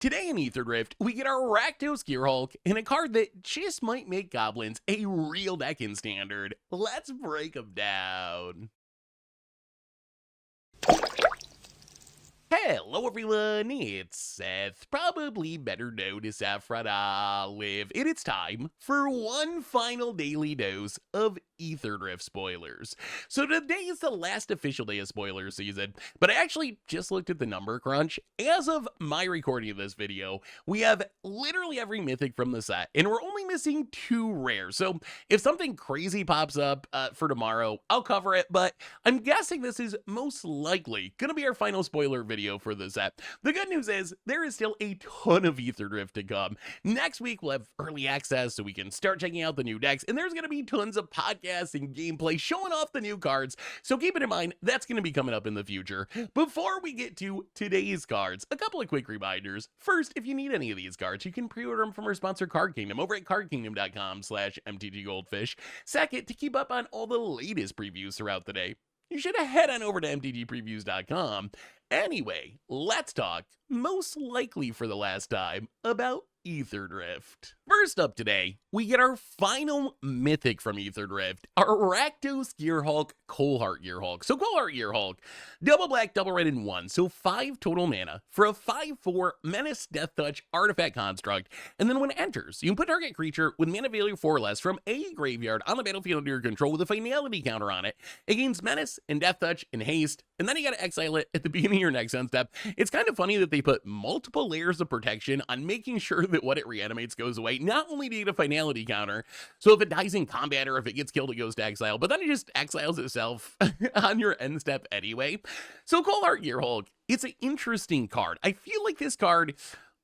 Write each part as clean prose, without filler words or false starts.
Today in Aetherdrift, we get our Rakdos Gerahulk in a card that just might make Goblins a real deck in Standard. Let's break them down. Hello everyone, it's Seth, probably better known as Aetherdrift, and it's time for one final daily dose of Aetherdrift spoilers. So today is the last official day of spoiler season, but I actually just looked at the number crunch. As of my recording of this video, we have literally every mythic from the set, and we're only missing 2 rares. So if something crazy pops up for tomorrow, I'll cover it, but I'm guessing this is most likely gonna be our final spoiler video for the set. The good news is there is still a ton of Aetherdrift to come. Next week we'll have early access so we can start checking out the new decks, and there's going to be tons of podcasts and gameplay showing off the new cards, so keep it in mind that's going to be coming up in the future. Before we get to today's cards, a couple of quick reminders. First, if you need any of these cards, you can pre-order them from our sponsor Card Kingdom over at cardkingdom.com/MTGGoldfish. Second, to keep up on all the latest previews throughout the day, you should head on over to mtgpreviews.com. Anyway, let's talk, most likely for the last time, about Aetherdrift. First up today, we get our final mythic from Aetherdrift, our Rakdos Gerahulk, Coalheart Gerahulk. So Coalheart Gerahulk, double black, double red, and 1, so 5 total mana for a 5/4 Menace Death Touch artifact construct, and then when it enters, you can put target creature with mana value 4 or less from a graveyard on the battlefield under your control with a finality counter on it. It gains Menace and Death Touch and Haste, and then you gotta exile it at the beginning of your next end step. It's kind of funny that they put multiple layers of protection on making sure that what it reanimates goes away. Not only do you get a finality counter, so if it dies in combat or if it gets killed, it goes to exile, but then it just exiles itself on your end step anyway. So Coalheart Gerahulk, it's an interesting card. I feel like this card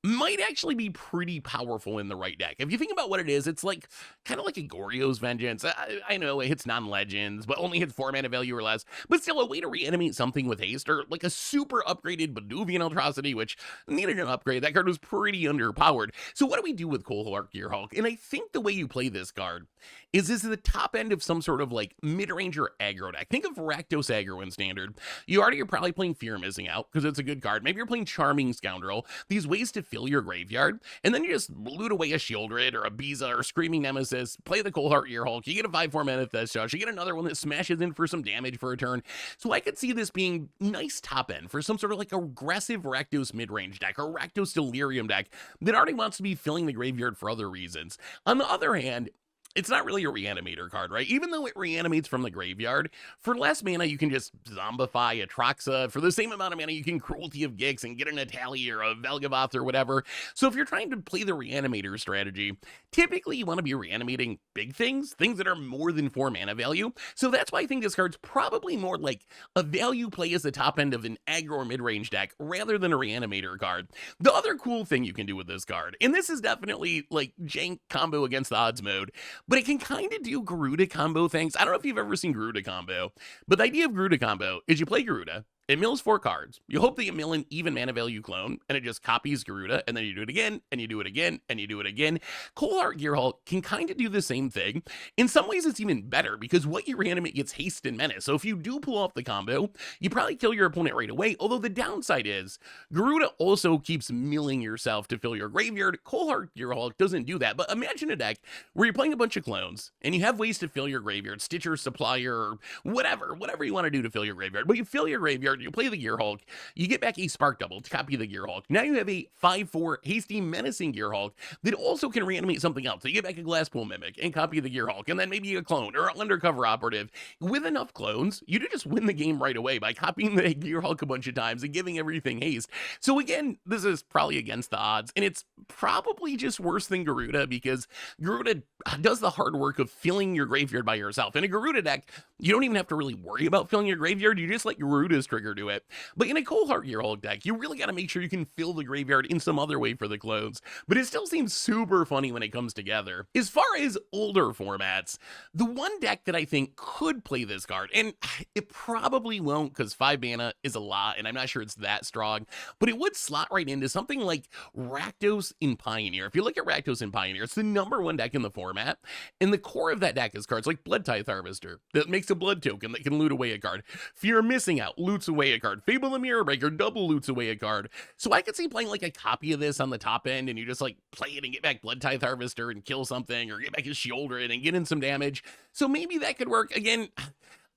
might actually be pretty powerful in the right deck. If you think about what it is, it's like kind of like a Goryo's Vengeance. I know it hits non-legends, but only hits 4 mana value or less, but still a way to reanimate something with haste, or like a super upgraded Beduvian Atrocity, which needed an upgrade. That card was pretty underpowered. So what do we do with Coalheart Gerahulk? And I think the way you play this card is this is the top end of some sort of like mid-range or aggro deck. Think of Rakdos aggro in Standard. You already are probably playing Fear Missing Out because it's a good card. Maybe you're playing Charming Scoundrel. These ways to fill your graveyard, and then you just loot away a Shieldred or a Biza or Screaming Nemesis, play the Coalheart Gerahulk, you get a 5/4 mana Death Touch, you get another one that smashes in for some damage for a turn. So I could see this being nice top end for some sort of like aggressive Rakdos mid-range deck or Rakdos Delirium deck that already wants to be filling the graveyard for other reasons. On the other hand, it's not really a reanimator card, right? Even though it reanimates from the graveyard, for less mana, you can just zombify a Troxa. For the same amount of mana, you can Cruelty of Gix and get an Natalia or a Velgavoth or whatever. So if you're trying to play the reanimator strategy, typically you want to be reanimating big things that are more than 4 mana value. So that's why I think this card's probably more like a value play as the top end of an aggro or mid-range deck rather than a reanimator card. The other cool thing you can do with this card, and this is definitely like jank combo against the odds mode, but it can kind of do Garuda combo things. I don't know if you've ever seen Garuda combo, but the idea of Garuda combo is you play Garuda, it mills 4 cards. You hope that you mill an even mana value clone, and it just copies Garuda, and then you do it again, and you do it again, and you do it again. Coalheart Gerahulk can kind of do the same thing. In some ways, it's even better, because what you reanimate gets haste and menace. So if you do pull off the combo, you probably kill your opponent right away, although the downside is, Garuda also keeps milling yourself to fill your graveyard. Coalheart Gerahulk doesn't do that, but imagine a deck where you're playing a bunch of clones, and you have ways to fill your graveyard, Stitcher, Supplier, or whatever you want to do to fill your graveyard, but you fill your graveyard, you play the Gerahulk, you get back a Spark Double to copy the Gerahulk. Now you have a 5/4 hasty menacing Gerahulk that also can reanimate something else. So you get back a Glasspool Mimic and copy the Gerahulk, and then maybe a clone or an undercover operative. With enough clones, you do just win the game right away by copying the Gerahulk a bunch of times and giving everything haste. So again, this is probably against the odds, and it's probably just worse than Garuda because Garuda does the hard work of filling your graveyard by yourself. In a Garuda deck, you don't even have to really worry about filling your graveyard. You just let Garuda's trigger do it. But in a Coalheart Gerahulk deck, you really got to make sure you can fill the graveyard in some other way for the clones. But it still seems super funny when it comes together. As far as older formats, the one deck that I think could play this card, and it probably won't because 5 mana is a lot, and I'm not sure it's that strong, but it would slot right into something like Rakdos in Pioneer. If you look at Rakdos in Pioneer, it's the #1 deck in the format, and the core of that deck is cards like Blood Tithe Harvester that makes a blood token that can loot away a card. Fear Missing Out loots away away a card. Fable the Mirror Breaker double loots away a card. So I could see playing like a copy of this on the top end, and you just like play it and get back Blood Tithe Harvester and kill something, or get back his Shieldred and get in some damage. So maybe that could work. Again,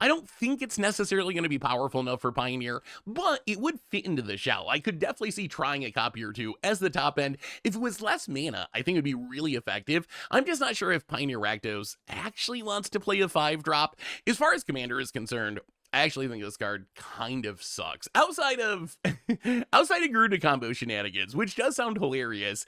I don't think it's necessarily going to be powerful enough for Pioneer, but it would fit into the shell. I could definitely see trying a copy or two as the top end. If it was less mana, I think it would be really effective. I'm just not sure if Pioneer Rakdos actually wants to play a 5-drop. As far as Commander is concerned, I actually think this card kind of sucks. Outside of Garuda combo shenanigans, which does sound hilarious.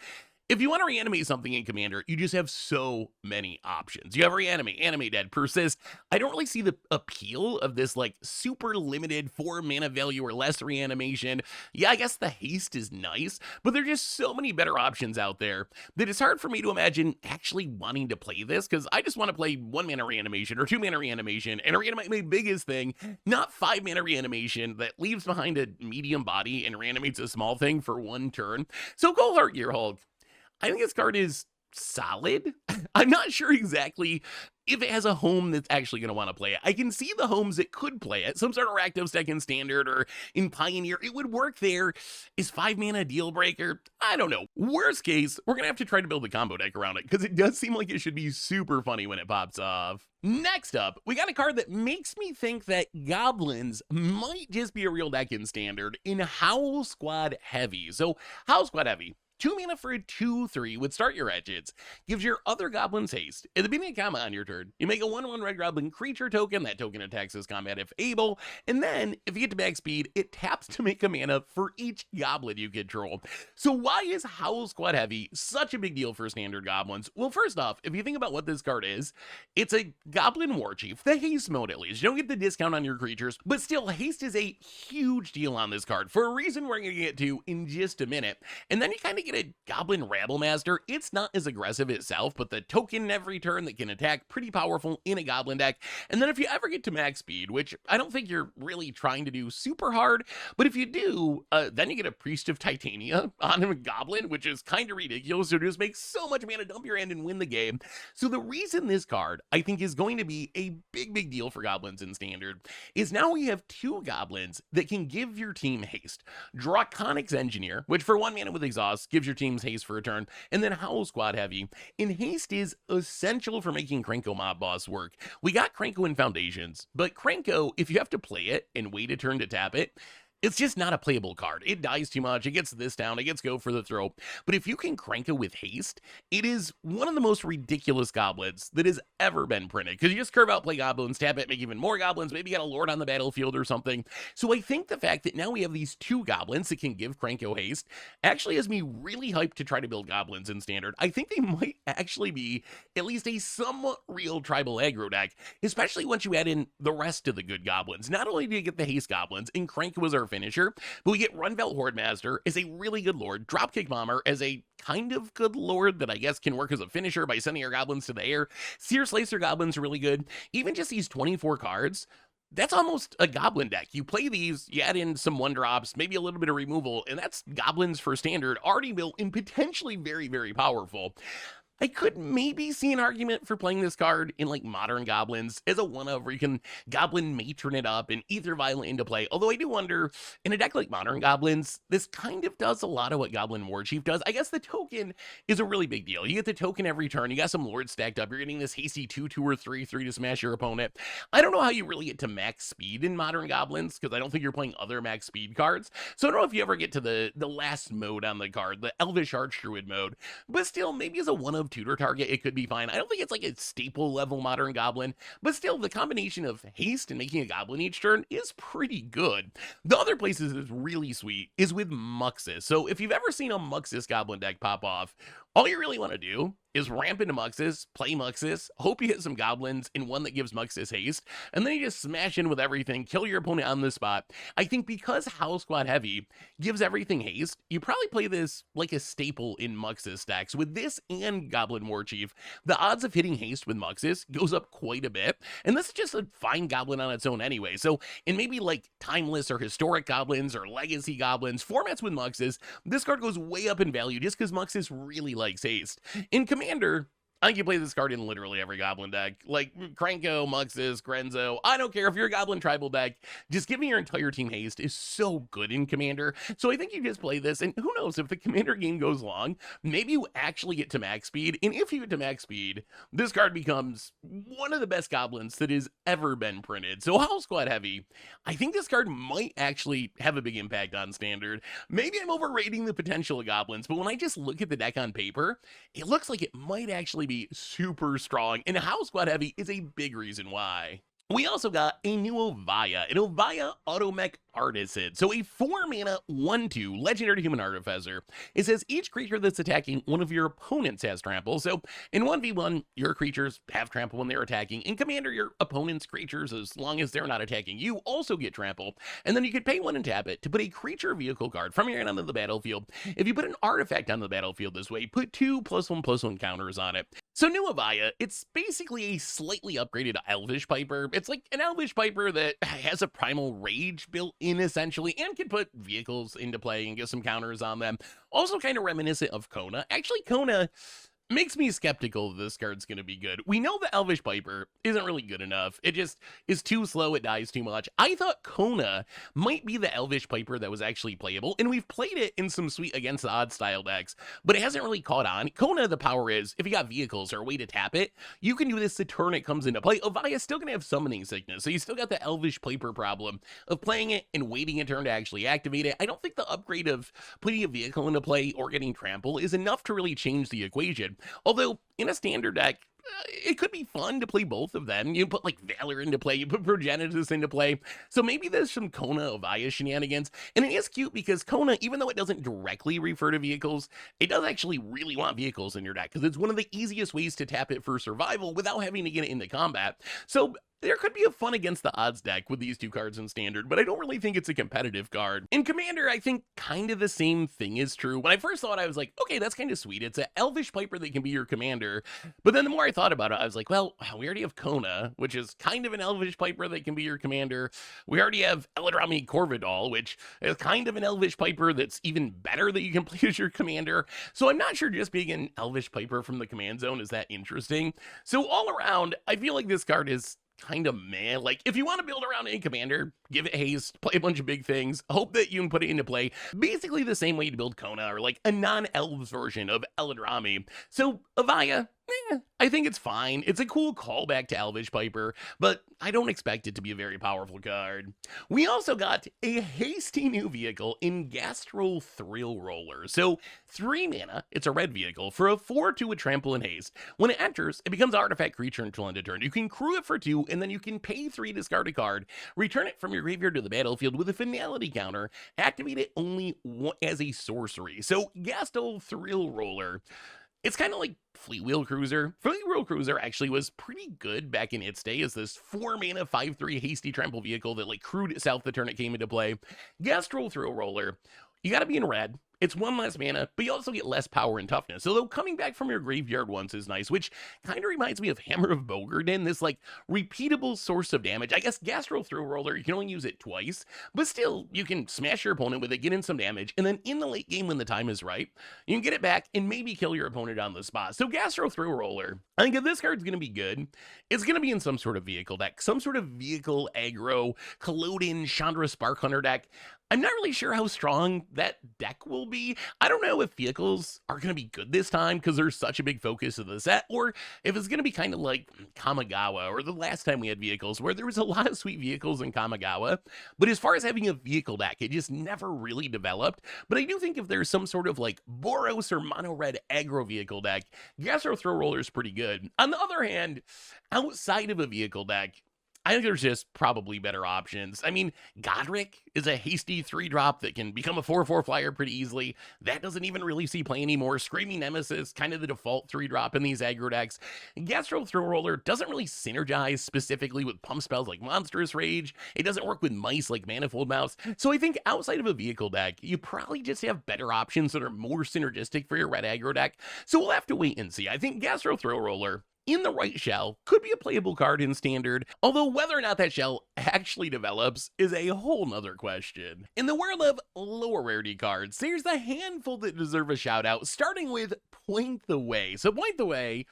If you want to reanimate something in Commander, you just have so many options. You have Reanimate, Animate Dead, Persist. I don't really see the appeal of this like super limited 4 mana value or less reanimation. Yeah, I guess the haste is nice, but there are just so many better options out there that it's hard for me to imagine actually wanting to play this, because I just want to play 1 mana reanimation or 2 mana reanimation and reanimate my biggest thing, not 5 mana reanimation that leaves behind a medium body and reanimates a small thing for 1 turn. So Coalheart Gerahulk, I think this card is solid. I'm not sure exactly if it has a home that's actually going to want to play it. I can see the homes that could play it. Some sort of Rakdos deck in Standard or in Pioneer. It would work there. Is 5 mana a deal breaker? I don't know. Worst case, we're going to have to try to build a combo deck around it, because it does seem like it should be super funny when it pops off. Next up, we got a card that makes me think that Goblins might just be a real deck in Standard in Howlsquad Heavy. So Howlsquad Heavy, 2 mana for a 2/3 with Start Your Edges. Gives your other goblins haste. At the beginning of combat on your turn, you make a 1/1 red goblin creature token. That token attacks this combat if able. And then, if you get to max speed, it taps to make a mana for each goblin you control. So why is Howlsquad Heavy such a big deal for Standard Goblins? Well, first off, if you think about what this card is, it's a Goblin War Chief, the haste mode at least. You don't get the discount on your creatures, but still, haste is a huge deal on this card for a reason we're going to get to in just a minute. And then you kind of get a Goblin Rabblemaster. It's not as aggressive itself, but the token every turn that can attack, pretty powerful in a Goblin deck. And then if you ever get to max speed, which I don't think you're really trying to do super hard, but if you do, then you get a Priest of Titania on a Goblin, which is kind of ridiculous. So just make so much mana, dump your hand, and win the game. So the reason this card, I think, is going to be a big deal for Goblins in Standard is now we have 2 Goblins that can give your team haste. Draconic's Engineer, which for 1 mana with Exhaust gives your team's haste for a turn, and then Howlsquad Heavy. And haste is essential for making Krenko Mob Boss work. We got Krenko in Foundations, but Krenko, if you have to play it and wait a turn to tap it, it's just not a playable card. It dies too much, it gets this down, it gets go for the throw. But if you can Krenko with haste, it is one of the most ridiculous goblins that has ever been printed. Because you just curve out, play goblins, tap it, make even more goblins, maybe you got a lord on the battlefield or something. So I think the fact that now we have these 2 goblins that can give Krenko haste actually has me really hyped to try to build goblins in Standard. I think they might actually be at least a somewhat real tribal aggro deck, especially once you add in the rest of the good goblins. Not only do you get the haste goblins, and Krenko is our finisher, but we get Runvelt Hordemaster as a really good lord, Dropkick Bomber as a kind of good lord that I guess can work as a finisher by sending our goblins to the air. Seer Slicer goblins are really good. Even just these 24 cards, that's almost a goblin deck. You play these, you add in some 1-drops, maybe a little bit of removal, and that's goblins for Standard, already built and potentially very powerful. I could maybe see an argument for playing this card in like Modern Goblins as a 1-of, where you can Goblin Matron it up and Aether Violent into play. Although I do wonder, in a deck like Modern Goblins, this kind of does a lot of what Goblin War Chief does. I guess the token is a really big deal. You get the token every turn, you got some lords stacked up, you're getting this hasty 2/2 or 3/3 to smash your opponent. I don't know how you really get to max speed in Modern Goblins, because I don't think you're playing other max speed cards. So I don't know if you ever get to the last mode on the card, the Elvish Archdruid mode, but still, maybe as a 1-of tutor target, it could be fine. I don't think it's like a staple level Modern Goblin, but still, the combination of haste and making a goblin each turn is pretty good. The other places it's really sweet is with Muxus. So if you've ever seen a Muxus goblin deck pop off, all you really want to do is ramp into Muxus, play Muxus, hope you hit some goblins in one that gives Muxus haste, and then you just smash in with everything, kill your opponent on the spot. I think because Howlsquad Heavy gives everything haste, you probably play this like a staple in Muxus stacks. With this and Goblin War Chief, the odds of hitting haste with Muxus goes up quite a bit, and this is just a fine goblin on its own anyway. So in maybe like Timeless or Historic Goblins or Legacy Goblins, formats with Muxus, this card goes way up in value just because Muxus really likes haste. In Commander, I think you play this card in literally every Goblin deck. Like, Kranko, Muxus, Grenzo, I don't care if you're a Goblin tribal deck, just giving your entire team haste is so good in Commander. So I think you just play this, and who knows, if the Commander game goes long, maybe you actually get to max speed, and if you get to max speed, this card becomes one of the best Goblins that has ever been printed. So Howlsquad Heavy, I think this card might actually have a big impact on Standard. Maybe I'm overrating the potential of Goblins, but when I just look at the deck on paper, it looks like it might actually be super strong, and Howlsquad Heavy is a big reason why. We also got a new Oviya, an Oviya Automech Artisan. So a 4-mana 1/2 legendary human artificer. It says each creature that's attacking one of your opponents has trample. So in 1v1, your creatures have trample when they're attacking. In Commander, your opponent's creatures, as long as they're not attacking you, also get trample. And then you could pay 1 and tap it to put a creature vehicle card from your hand onto the battlefield. If you put an artifact on the battlefield this way, put 2 +1/+1 counters on it. So new Oviya, it's basically a slightly upgraded Elvish Piper. It's like an Elvish Piper that has a Primal Rage built in essentially, and can put vehicles into play and get some counters on them. Also kind of reminiscent of Kona. Actually, Kona makes me skeptical this card's going to be good. We know the Elvish Piper isn't really good enough. It just is too slow. It dies too much. I thought Kona might be the Elvish Piper that was actually playable, and we've played it in some sweet against the odds style decks, but it hasn't really caught on. Kona, the power is, if you got vehicles or a way to tap it, you can do this the turn it comes into play. Oviya's still going to have summoning sickness, so you still got the Elvish Piper problem of playing it and waiting a turn to actually activate it. I don't think the upgrade of putting a vehicle into play or getting trample is enough to really change the equation. Although, in a standard deck, it could be fun to play both of them. You put like Valor into play, you put Progenitus into play. So maybe there's some Kona Oviya shenanigans. And it is cute because Kona, even though it doesn't directly refer to vehicles, it does actually really want vehicles in your deck because it's one of the easiest ways to tap it for survival without having to get it into combat. So there could be a fun against the odds deck with these two cards in Standard, but I don't really think it's a competitive card. In Commander, I think kind of the same thing is true. When I first thought, I was like, okay, that's kind of sweet. It's an Elvish Piper that can be your Commander. But then the more I thought about it, I was like, well, we already have Kona, which is kind of an Elvish Piper that can be your Commander. We already have Eladrami Corvidal, which is kind of an Elvish Piper that's even better that you can play as your Commander. So I'm not sure just being an Elvish Piper from the command zone is that interesting. So all around, I feel like this card is kind of meh. Like, if you want to build around a Commander, give it haste, play a bunch of big things, hope that you can put it into play basically the same way to build Kona, or like a non-Elves version of Eladrami. So Oviya, I think it's fine. It's a cool callback to Elvish Piper, but I don't expect it to be a very powerful card. We also got a hasty new vehicle in Gastal Thrillroller. So 3 mana, it's a red vehicle for a 4/2 with trample and haste. When it enters, it becomes an artifact creature until end of turn. You can crew it for 2, and then you can pay 3, discard a card, return it from your graveyard to the battlefield with a finality counter, activate it only as a sorcery. So Gastal Thrillroller, it's kind of like Fleetwheel Cruiser. Fleetwheel Cruiser actually was pretty good back in its day as this 4-mana 5/3 hasty trample vehicle that like crewed itself the turn it came into play. Gastal Thrillroller, you gotta be in red. It's 1 less mana, but you also get less power and toughness. Although coming back from your graveyard once is nice, which kind of reminds me of Hammer of Bogarden, this like repeatable source of damage. I guess Gastal Thrillroller, you can only use it twice, but still, you can smash your opponent with it, get in some damage, and then in the late game when the time is right, you can get it back and maybe kill your opponent on the spot. So Gastal Thrillroller, I think if this card's going to be good, it's going to be in some sort of vehicle deck, some sort of vehicle aggro, Collodin, Chandra Sparkhunter deck. I'm not really sure how strong that deck will be. I don't know if vehicles are going to be good this time because there's such a big focus of the set, or if it's going to be kind of like Kamigawa or the last time we had vehicles where there was a lot of sweet vehicles in Kamigawa. But as far as having a vehicle deck, it just never really developed. But I do think if there's some sort of like Boros or mono red aggro vehicle deck, Gastal Thrillroller is pretty good. On the other hand, outside of a vehicle deck, I think there's just probably better options. I mean, Godric is a hasty 3-drop that can become a 4/4 flyer pretty easily. That doesn't even really see play anymore. Screaming Nemesis, kind of the default 3-drop in these aggro decks. Gastal Thrillroller doesn't really synergize specifically with pump spells like Monstrous Rage. It doesn't work with mice like Manifold Mouse. So I think outside of a vehicle deck, you probably just have better options that are more synergistic for your red aggro deck. So we'll have to wait and see. I think Gastal Thrillroller, in the right shell, could be a playable card in Standard, although whether or not that shell actually develops is a whole nother question. In the world of lower rarity cards, there's a handful that deserve a shout out, starting with Point the Way. So Point the Way,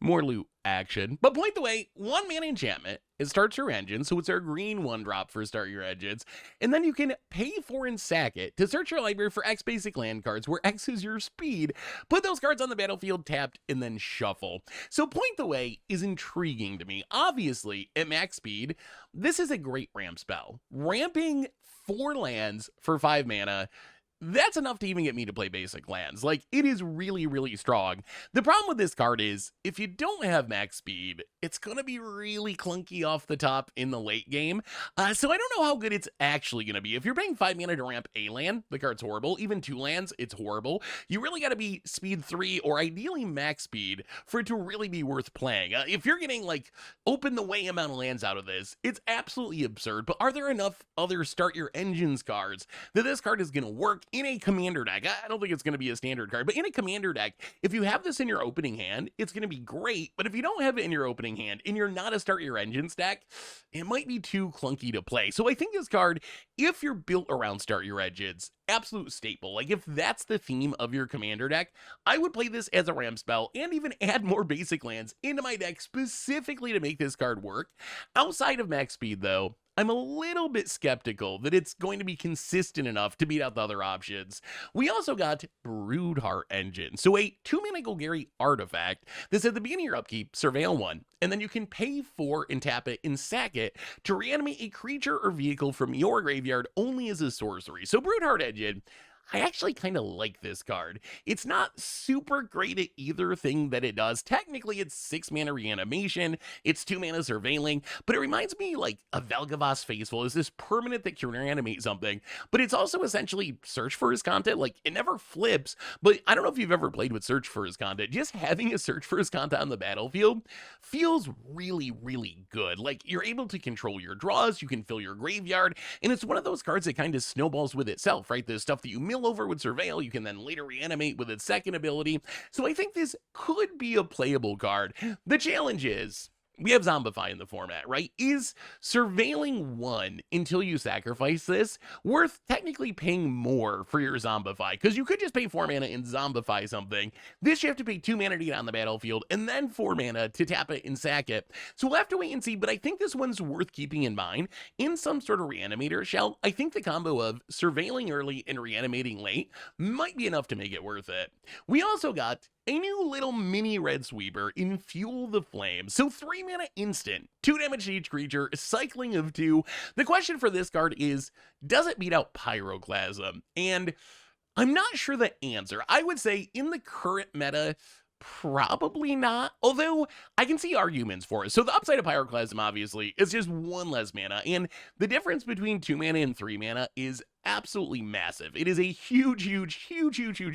more loot action. But point the way, 1 mana enchantment. It starts your engine, so it's our green 1-drop for start your engines. And then you can pay 4 and sack it to search your library for X basic land cards, where X is your speed. Put those cards on the battlefield tapped, and then shuffle. So point the way is intriguing to me. Obviously, at max speed, this is a great ramp spell. Ramping 4 lands for 5 mana, that's enough to even get me to play basic lands. Like, it is really, really strong. The problem with this card is, if you don't have max speed, it's going to be really clunky off the top in the late game. So I don't know how good it's actually going to be. If you're paying 5 mana to ramp a land, the card's horrible. Even 2 lands, it's horrible. You really got to be speed 3 or ideally max speed for it to really be worth playing. If you're getting, like, open the way amount of lands out of this, it's absolutely absurd. But are there enough other start your engines cards that this card is going to work in a commander deck? I don't think it's going to be a standard card, but in a commander deck, if you have this in your opening hand, it's going to be great. But if you don't have it in your opening hand and you're not a start your engines deck, it might be too clunky to play. So I think this card, if you're built around start your engines, absolute staple. Like, if that's the theme of your commander deck, I would play this as a ramp spell and even add more basic lands into my deck specifically to make this card work. Outside of max speed, though, I'm a little bit skeptical that it's going to be consistent enough to beat out the other options. We also got Broodheart Engine. So a 2-mana Golgari artifact that's at the beginning of your upkeep, surveil 1, and then you can pay 4 and tap it and sack it to reanimate a creature or vehicle from your graveyard only as a sorcery. So Broodheart Engine, I actually kind of like this card. It's not super great at either thing that it does. Technically, it's 6 mana reanimation, it's 2 mana surveilling, but it reminds me like of Vel'Gavas Faithful is this permanent that can reanimate something, but it's also essentially search for his content. Like, it never flips, but I don't know if you've ever played with search for his content. Just having a search for his content on the battlefield feels really, really good. Like, you're able to control your draws, you can fill your graveyard, and it's one of those cards that kind of snowballs with itself, right? The stuff that you mill over with surveil, you can then later reanimate with its second ability. So I think this could be a playable card. The challenge is, we have Zombify in the format, right? Is surveilling 1 until you sacrifice this worth technically paying more for your Zombify? Because you could just pay 4 mana and Zombify something. This you have to pay 2 mana to get on the battlefield and then 4 mana to tap it and sack it. So we'll have to wait and see, but I think this one's worth keeping in mind in some sort of reanimator shell. I think the combo of surveilling early and reanimating late might be enough to make it worth it. We also got a new little mini red sweeper in Fuel the Flame. So 3 mana instant, 2 damage to each creature, cycling of 2. The question for this card is, does it beat out Pyroclasm? And I'm not sure the answer. I would say in the current meta, probably not, although I can see arguments for it. So the upside of Pyroclasm, obviously, is just 1 less mana, and the difference between 2 mana and 3 mana is absolutely massive. It is a huge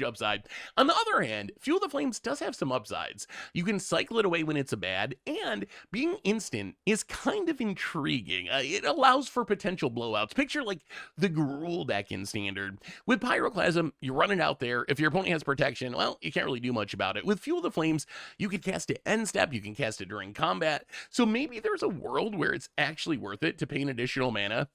upside. On the other hand, Fuel the Flames does have some upsides. You can cycle it away when it's a bad, and being instant is kind of intriguing. It allows for potential blowouts. Picture like the Gruul deck in Standard. With Pyroclasm, you run it out there. If your opponent has protection, well, you can't really do much about it. With Fuel the Flames, you can cast it end step, you can cast it during combat, so maybe there's a world where it's actually worth it to pay an additional mana.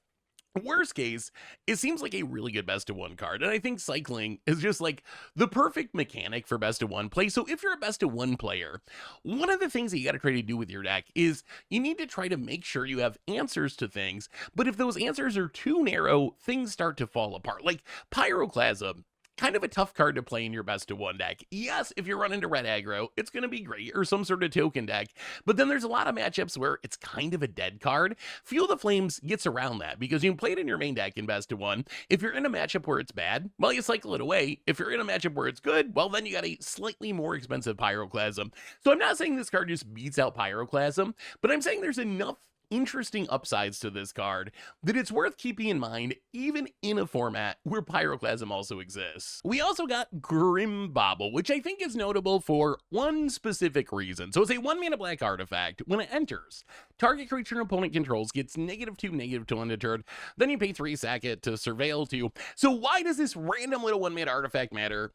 Worst case, it seems like a really good best of 1 card, and I think cycling is just like the perfect mechanic for best of 1 play. So if you're a best of 1 player, one of the things that you got to try to do with your deck is you need to try to make sure you have answers to things, but if those answers are too narrow, things start to fall apart. Like Pyroclasm, kind of a tough card to play in your best of 1 deck. Yes, if you run into red aggro, it's going to be great, or some sort of token deck, but then there's a lot of matchups where it's kind of a dead card. Fuel the Flames gets around that because you can play it in your main deck in best of 1. If you're in a matchup where it's bad, well, you cycle it away. If you're in a matchup where it's good, well, then you got a slightly more expensive Pyroclasm. So I'm not saying this card just beats out Pyroclasm, but I'm saying there's enough interesting upsides to this card that it's worth keeping in mind even in a format where Pyroclasm also exists. We also got Grim Bauble, which I think is notable for one specific reason. So it's a 1 mana black artifact. When it enters, target creature an opponent controls gets -2/-2 undeterred. Then you pay 3, sack it to surveil 2. So why does this random little 1 mana artifact matter?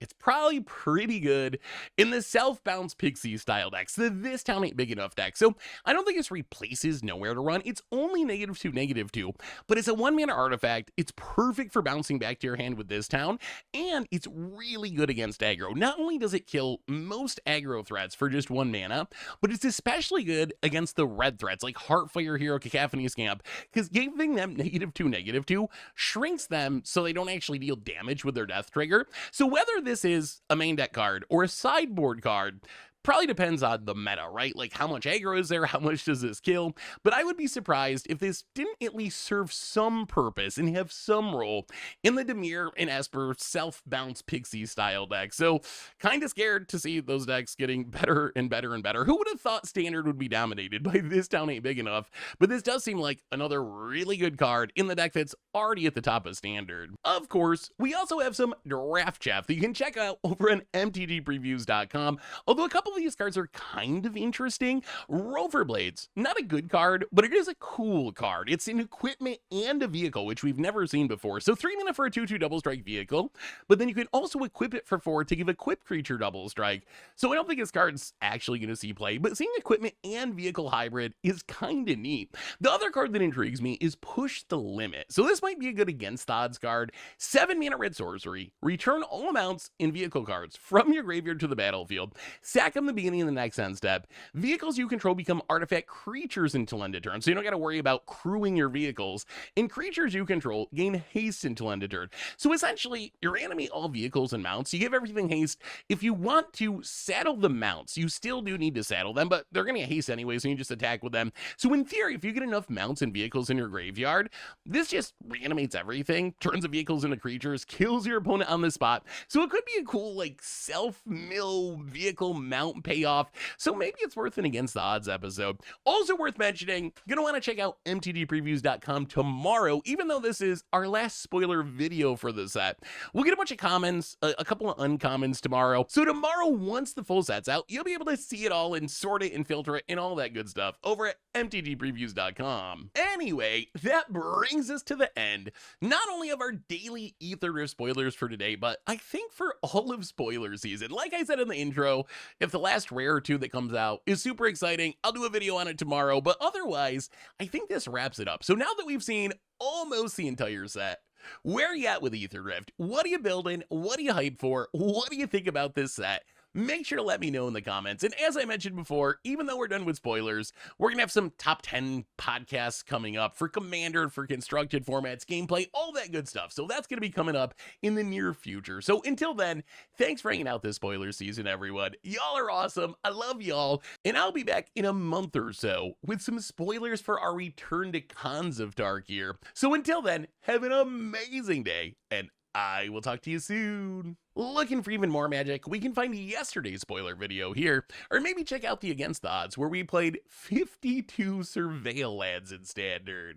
it's probably pretty good in the Self-Bounce Pixie style decks, the This Town Ain't Big Enough deck. So I don't think this replaces Nowhere to Run. It's only -2/-2, but it's a 1-mana artifact. It's perfect for bouncing back to your hand with This Town, and it's really good against aggro. Not only does it kill most aggro threats for just 1 mana, but it's especially good against the red threats like Heartfire Hero, Cacophony Scamp, because giving them -2/-2 shrinks them so they don't actually deal damage with their death trigger. So whether this is a main deck card or a sideboard card probably depends on the meta, right? Like how much aggro is there, how much does this kill? But I would be surprised if this didn't at least serve some purpose and have some role in the Dimir and Esper Self-Bounce Pixie style deck. So kind of scared to see those decks getting better and better and better. Who would have thought Standard would be dominated by This Town Ain't Big Enough? But this does seem like another really good card in the deck that's already at the top of Standard. Of course, we also have some draft chaff that you can check out over on MTGPreviews.com, although a couple of these cards are kind of interesting. Rover Blades, not a good card, but it is a cool card. It's an equipment and a vehicle, which we've never seen before. So 3 mana for a 2/2 double strike vehicle, but then you can also equip it for 4 to give equipped creature double strike. So I don't think this card's actually going to see play, but seeing equipment and vehicle hybrid is kind of neat. The other card that intrigues me is Push the Limit. So this might be a good against the odds card. 7 mana red sorcery. Return all amounts in vehicle cards from your graveyard to the battlefield. Sack them the beginning of the next end step. Vehicles you control become artifact creatures until end of turn, so you don't got to worry about crewing your vehicles. And creatures you control gain haste until end of turn. So essentially, you animate all vehicles and mounts. You give everything haste. If you want to saddle the mounts, you still do need to saddle them, but they're going to get haste anyway, so you just attack with them. So in theory, if you get enough mounts and vehicles in your graveyard, this just reanimates everything, turns the vehicles into creatures, kills your opponent on the spot. So it could be a cool, like, self-mill vehicle mount payoff. So maybe it's worth an against the odds episode. Also worth mentioning, gonna want to check out MTGPreviews.com tomorrow, even though this is our last spoiler video for the set. We'll get a bunch of commons, a couple of uncommons tomorrow. So tomorrow, once the full set's out, you'll be able to see it all and sort it and filter it and all that good stuff over at MTGPreviews.com. Anyway, that brings us to the end, not only of our daily Aetherdrift spoilers for today, but I think for all of spoiler season. Like I said in the intro, if the last rare or two that comes out is super exciting, I'll do a video on it tomorrow, but otherwise, I think this wraps it up. So now that we've seen almost the entire set, where are you at with Aetherdrift? What are you building? What are you hyped for? What do you think about this set? Make sure to let me know in the comments. And as I mentioned before, even though we're done with spoilers, we're going to have some top 10 podcasts coming up for Commander, for constructed formats, gameplay, all that good stuff. So that's going to be coming up in the near future. So until then, thanks for hanging out this spoiler season, everyone. Y'all are awesome. I love y'all. And I'll be back in a month or so with some spoilers for our return to Khans of Tarkir. So until then, have an amazing day, and I will talk to you soon. Looking for even more magic? We can find yesterday's spoiler video here, or maybe check out the Against the Odds, where we played 52 Surveil Lads in Standard.